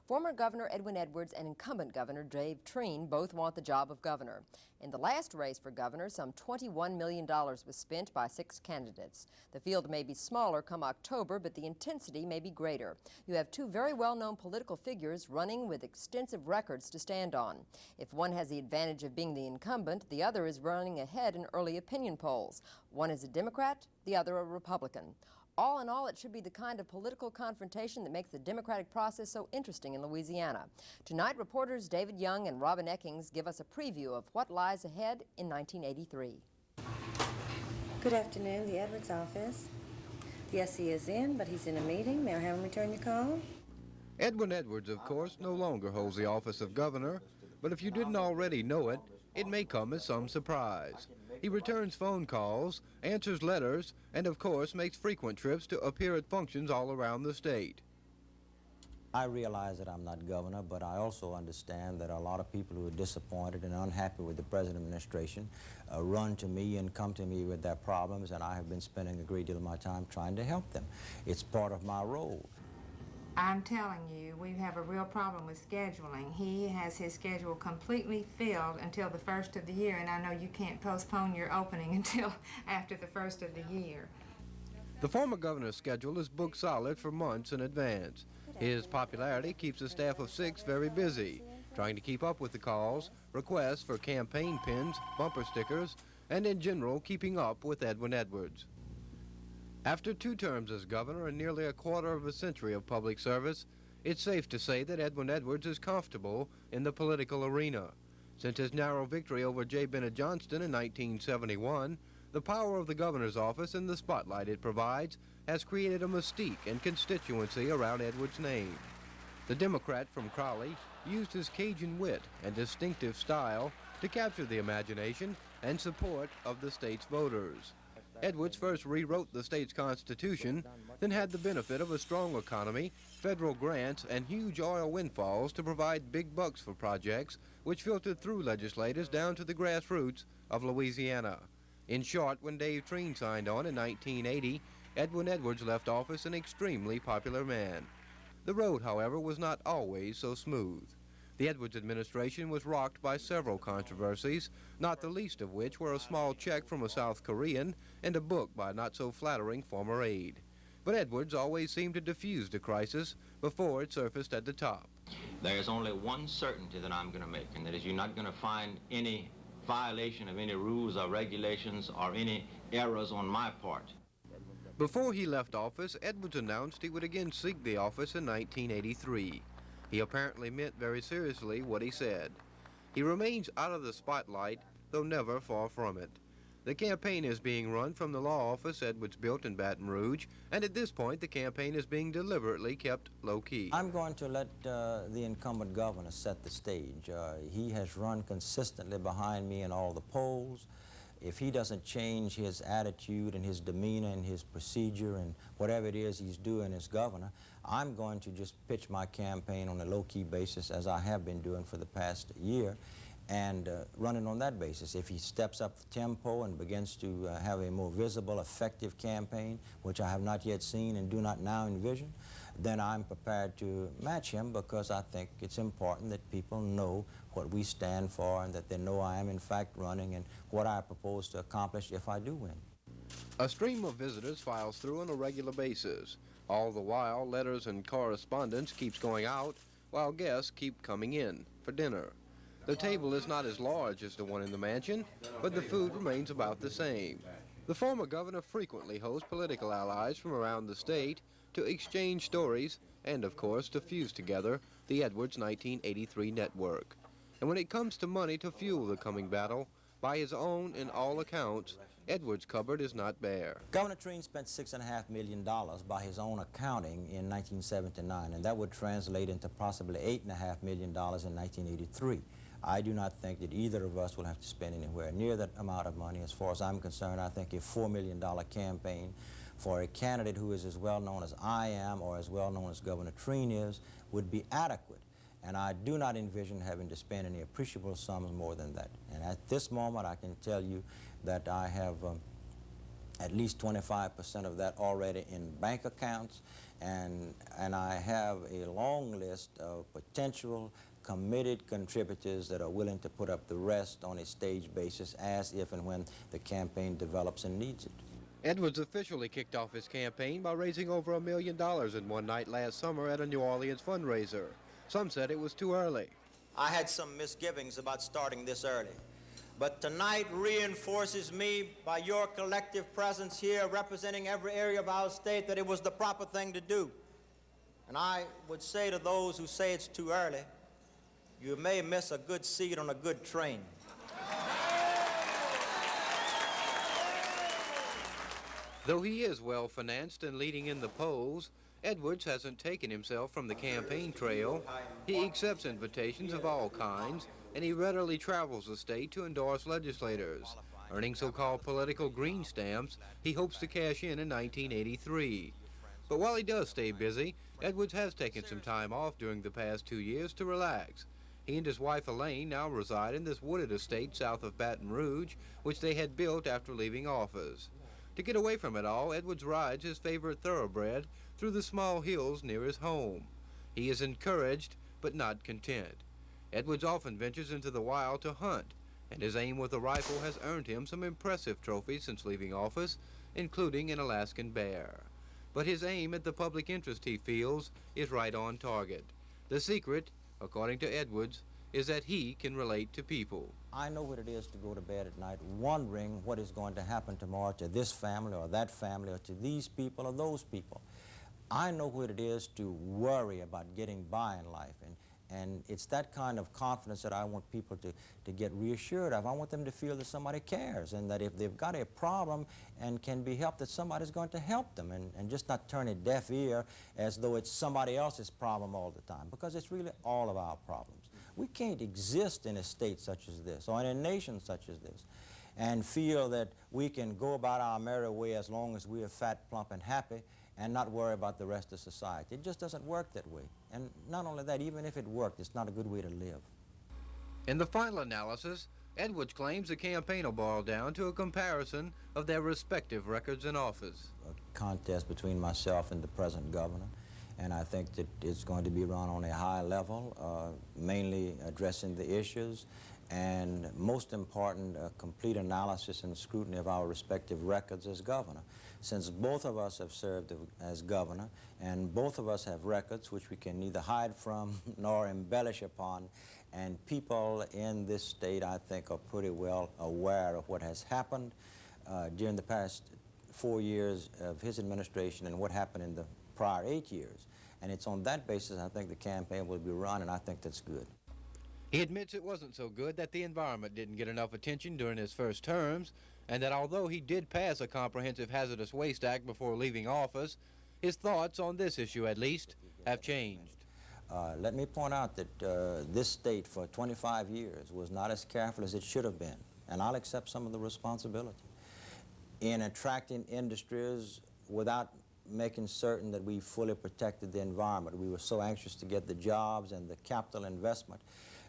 Former Governor Edwin Edwards and incumbent Governor Dave Treen both want the job of governor. In the last race for governor, some $21 million was spent by 6 candidates. The field may be smaller come October, but the intensity may be greater. You have 2 very well-known political figures running with extensive records to stand on. If one has the advantage of being the incumbent, the other is running ahead in early opinion polls. One is a Democrat, the other a Republican. All in all, it should be the kind of political confrontation that makes the democratic process so interesting in Louisiana. Tonight, reporters David Young and Robin Eckings give us a preview of what lies ahead in 1983. Good afternoon, the Edwards office. Yes, he is in, but he's in a meeting. May I have him return your call? Edwin Edwards, of course, no longer holds the office of governor, but if you didn't already know it, it may come as some surprise. He returns phone calls, answers letters, and of course makes frequent trips to appear at functions all around the state. I realize that I'm not governor, but I also understand that a lot of people who are disappointed and unhappy with the present administration run to me and come to me with their problems, and I have been spending a great deal of my time trying to help them. It's part of my role. I'm telling you, we have a real problem with scheduling. He has his schedule completely filled until the first of the year, and I know you can't postpone your opening until after the first of the year. The former governor's schedule is booked solid for months in advance. His popularity keeps a staff of 6 very busy, trying to keep up with the calls, requests for campaign pins, bumper stickers, and in general keeping up with Edwin Edwards. After 2 terms as governor and nearly a quarter of a century of public service, it's safe to say that Edwin Edwards is comfortable in the political arena. Since his narrow victory over J. Bennett Johnston in 1971, the power of the governor's office and the spotlight it provides has created a mystique and constituency around Edwards' name. The Democrat from Crowley used his Cajun wit and distinctive style to capture the imagination and support of the state's voters. Edwards first rewrote the state's constitution, then had the benefit of a strong economy, federal grants, and huge oil windfalls to provide big bucks for projects which filtered through legislators down to the grassroots of Louisiana. In short, when Dave Treen signed on in 1980, Edwin Edwards left office an extremely popular man. The road, however, was not always so smooth. The Edwards administration was rocked by several controversies, not the least of which were a small check from a South Korean and a book by a not-so-flattering former aide. But Edwards always seemed to diffuse the crisis before it surfaced at the top. There is only one certainty that I'm going to make, and that is you're not going to find any violation of any rules or regulations or any errors on my part. Before he left office, Edwards announced he would again seek the office in 1983. He apparently meant very seriously what he said. He remains out of the spotlight, though never far from it. The campaign is being run from the law office Edwards built in Baton Rouge, and at this point the campaign is being deliberately kept low-key. I'm going to let the incumbent governor set the stage. He has run consistently behind me in all the polls. If he doesn't change his attitude and his demeanor and his procedure and whatever it is he's doing as governor, I'm going to just pitch my campaign on a low-key basis, as I have been doing for the past year, and running on that basis. If he steps up the tempo and begins to have a more visible, effective campaign, which I have not yet seen and do not now envision, then I'm prepared to match him, because I think it's important that people know what we stand for and that they know I am in fact running and what I propose to accomplish if I do win. A stream of visitors files through on a regular basis. All the while, letters and correspondence keeps going out, while guests keep coming in for dinner. The table is not as large as the one in the mansion, but the food remains about the same. The former governor frequently hosts political allies from around the state to exchange stories and, of course, to fuse together the Edwards 1983 network. And when it comes to money to fuel the coming battle, by his own and all accounts, Edwards' cupboard is not bare. Governor Treen spent $6.5 million by his own accounting in 1979, and that would translate into possibly $8.5 million in 1983. I do not think that either of us will have to spend anywhere near that amount of money. As far as I'm concerned, I think a $4 million campaign for a candidate who is as well known as I am or as well known as Governor Treen is would be adequate. And I do not envision having to spend any appreciable sums more than that. And at this moment, I can tell you that I have at least 25% of that already in bank accounts, and I have a long list of potential committed contributors that are willing to put up the rest on a stage basis as if and when the campaign develops and needs it. Edwards officially kicked off his campaign by raising over $1 million in one night last summer at a New Orleans fundraiser. Some said it was too early. I had some misgivings about starting this early, but tonight reinforces me by your collective presence here representing every area of our state that it was the proper thing to do. And I would say to those who say it's too early, you may miss a good seat on a good train. Though he is well-financed and leading in the polls, Edwards hasn't taken himself from the campaign trail. He accepts invitations of all kinds, and he readily travels the state to endorse legislators. Earning so-called political green stamps, he hopes to cash in 1983. But while he does stay busy, Edwards has taken some time off during the past 2 years to relax. He and his wife Elaine now reside in this wooded estate south of Baton Rouge, which they had built after leaving office. To get away from it all, Edwards rides his favorite thoroughbred through the small hills near his home. He is encouraged, but not content. Edwards often ventures into the wild to hunt, and his aim with a rifle has earned him some impressive trophies since leaving office, including an Alaskan bear. But his aim at the public interest, he feels, is right on target. The secret, according to Edwards, is that he can relate to people. I know what it is to go to bed at night wondering what is going to happen tomorrow to this family or that family or to these people or those people. I know what it is to worry about getting by in life, and it's that kind of confidence that I want people to get reassured of. I want them to feel that somebody cares and that if they've got a problem and can be helped, that somebody's going to help them and just not turn a deaf ear as though it's somebody else's problem all the time, because it's really all of our problems. We can't exist in a state such as this or in a nation such as this and feel that we can go about our merry way as long as we are fat, plump, and happy and not worry about the rest of society. It just doesn't work that way. And not only that, even if it worked, it's not a good way to live. In the final analysis, Edwards claims the campaign will boil down to a comparison of their respective records in office. A contest between myself and the present governor, and I think that it's going to be run on a high level, mainly addressing the issues, and most important, a complete analysis and scrutiny of our respective records as governor. Since both of us have served as governor, and both of us have records which we can neither hide from nor embellish upon, and people in this state, I think, are pretty well aware of what has happened during the past 4 years of his administration and what happened in the prior 8 years. And it's on that basis I think the campaign will be run, and I think that's good. He admits it wasn't so good that the environment didn't get enough attention during his first terms, and that although he did pass a comprehensive hazardous waste act before leaving office, his thoughts on this issue, at least, have changed. Let me point out that this state for 25 years was not as careful as it should have been, and I'll accept some of the responsibility in attracting industries without making certain that we fully protected the environment. We were so anxious to get the jobs and the capital investment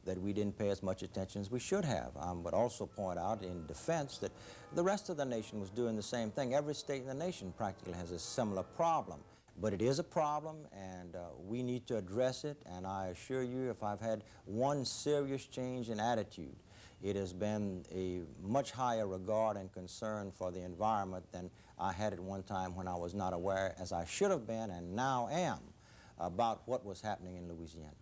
that we didn't pay as much attention as we should have. But also point out in defense that the rest of the nation was doing the same thing. Every state in the nation practically has a similar problem. But it is a problem, and we need to address it, and I assure you, if I've had one serious change in attitude, it has been a much higher regard and concern for the environment than I had at one time when I was not aware, as I should have been and now am, about what was happening in Louisiana.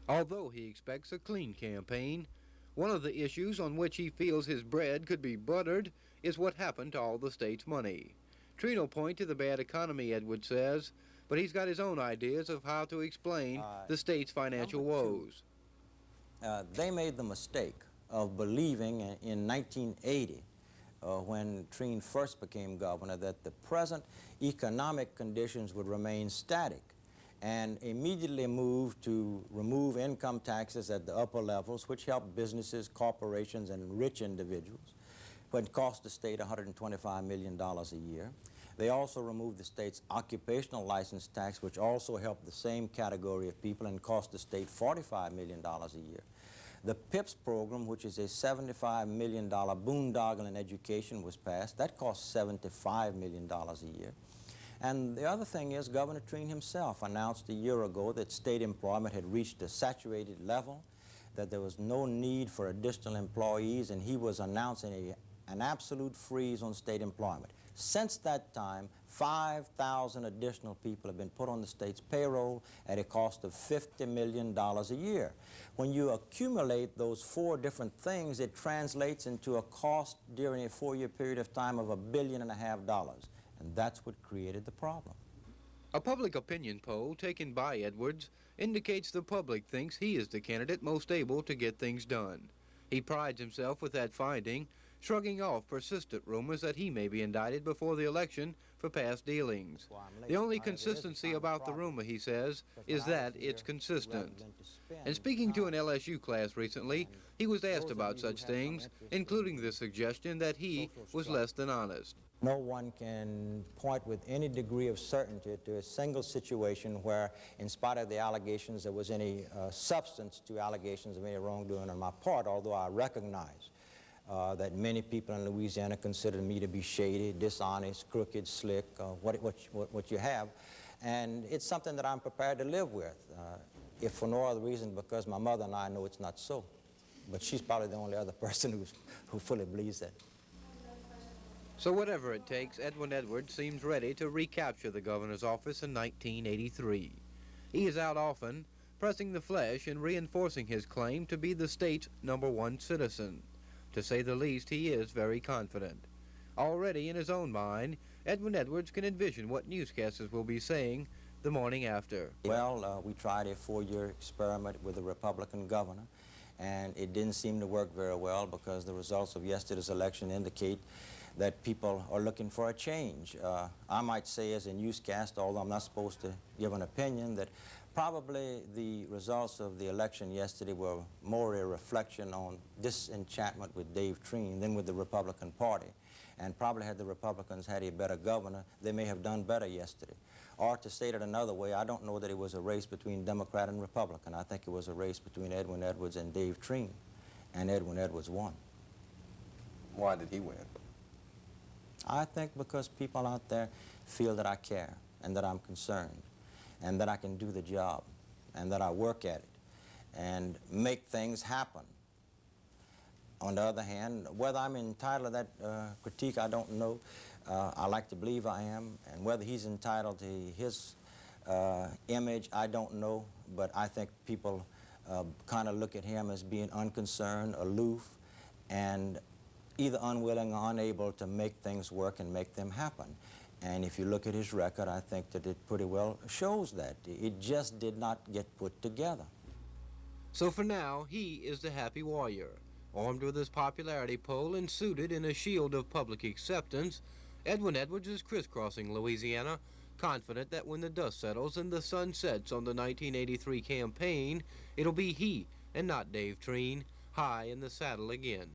Although he expects a clean campaign, one of the issues on which he feels his bread could be buttered is what happened to all the state's money. Treen will point to the bad economy, Edwards says, but he's got his own ideas of how to explain the state's financial woes. They made the mistake of believing in 1980, when Treen first became governor, that the present economic conditions would remain static, and immediately moved to remove income taxes at the upper levels, which helped businesses, corporations, and rich individuals, but cost the state $125 million a year. They also removed the state's occupational license tax, which also helped the same category of people and cost the state $45 million a year. The PIPS program, which is a $75 million boondoggle in education, was passed. That cost $75 million a year. And the other thing is, Governor Treen himself announced a year ago that state employment had reached a saturated level, that there was no need for additional employees, and he was announcing an absolute freeze on state employment. Since that time, 5,000 additional people have been put on the state's payroll at a cost of $50 million a year. When you accumulate those four different things, it translates into a cost during a 4-year period of time of $1.5 billion. And that's what created the problem. A public opinion poll taken by Edwards indicates the public thinks he is the candidate most able to get things done. He prides himself with that finding, shrugging off persistent rumors that he may be indicted before the election for past dealings. The only consistency about the rumor, he says, is that it's consistent. And speaking to an LSU class recently, he was asked about such things, including the suggestion that he was less than honest. No one can point with any degree of certainty to a single situation where, in spite of the allegations, there was any substance to allegations of any wrongdoing on my part, although I recognize that many people in Louisiana consider me to be shady, dishonest, crooked, slick, what you have. And it's something that I'm prepared to live with, if for no other reason because my mother and I know it's not so. But she's probably the only other person who fully believes that. So whatever it takes, Edwin Edwards seems ready to recapture the governor's office in 1983. He is out often, pressing the flesh and reinforcing his claim to be the state's #1 citizen. To say the least, he is very confident. Already in his own mind, Edwin Edwards can envision what newscasters will be saying the morning after. Well, we tried a 4-year experiment with a Republican governor, and it didn't seem to work very well because the results of yesterday's election indicate that people are looking for a change. I might say as a newscaster, although I'm not supposed to give an opinion, that probably the results of the election yesterday were more a reflection on disenchantment with Dave Treen than with the Republican Party. And probably had the Republicans had a better governor, they may have done better yesterday. Or to state it another way, I don't know that it was a race between Democrat and Republican. I think it was a race between Edwin Edwards and Dave Treen, and Edwin Edwards won. Why did he win? I think because people out there feel that I care and that I'm concerned and that I can do the job and that I work at it and make things happen. On the other hand, whether I'm entitled to that critique, I don't know. I like to believe I am, and whether he's entitled to his image, I don't know, but I think people kind of look at him as being unconcerned, aloof, and either unwilling or unable to make things work and make them happen. And if you look at his record, I think that it pretty well shows that. It just did not get put together. So for now, he is the happy warrior. Armed with his popularity poll and suited in a shield of public acceptance, Edwin Edwards is crisscrossing Louisiana, confident that when the dust settles and the sun sets on the 1983 campaign, it'll be he and not Dave Treen high in the saddle again.